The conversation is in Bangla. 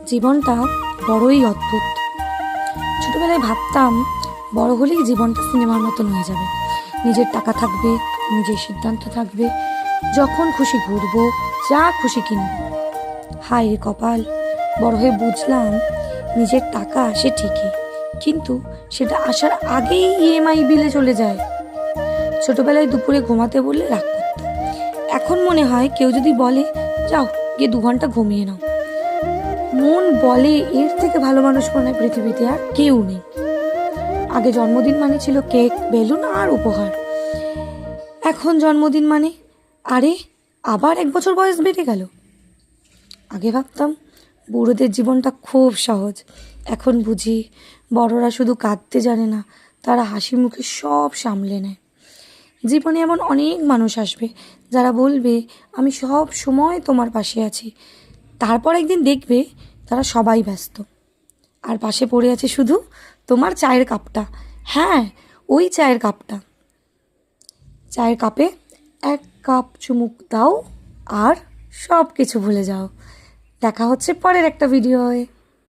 জীবনটা বড়ই অদ্ভুত। ছোটবেলায় ভাবতাম বড় হলেই জীবনটা সিনেমার মতন হয়ে যাবে, নিজের টাকা থাকবে, নিজের সিদ্ধান্ত থাকবে, যখন খুশি ঘুরবো, যা খুশি কিনবো। হায় রে কপাল, বড় হয়ে বুঝলাম নিজের টাকা আসে ঠিকই, কিন্তু সেটা আসার আগেই ইএমআই বিলে চলে যায়। ছোটবেলায় দুপুরে ঘুমাতে বললে রাগ করতাম, এখন মনে হয় কেউ যদি বলে যাও গিয়ে 2 ঘন্টা ঘুমিয়ে নাও, মন বলে এর থেকে ভালো মানুষ মনে হয় পৃথিবীতে আর কেউ নেই। আগে জন্মদিন মানে ছিল কেক, বেলুন আর উপহার। এখন জন্মদিন মানে আরে আবার 1 বছর বয়স বেড়ে গেল। আগে ভাবতাম বুড়োদের জীবনটা খুব সহজ, এখন বুঝি বড়রা শুধু কাঁদতে জানে না, তারা হাসি মুখে সব সামলে নেয়। জীবনে এমন অনেক মানুষ আসবে যারা বলবে আমি সব সময় তোমার পাশে আছি, তারপর একদিন দেখবে তারা সবাই ব্যস্ত, আর পাশে পড়ে আছে শুধু তোমার চায়ের কাপটা। হ্যাঁ, ওই চায়ের কাপটা। চায়ের কাপে 1 কাপ চুমুক দাও আর সব কিছু ভুলে যাও। দেখা হচ্ছে পরের একটা ভিডিওয়।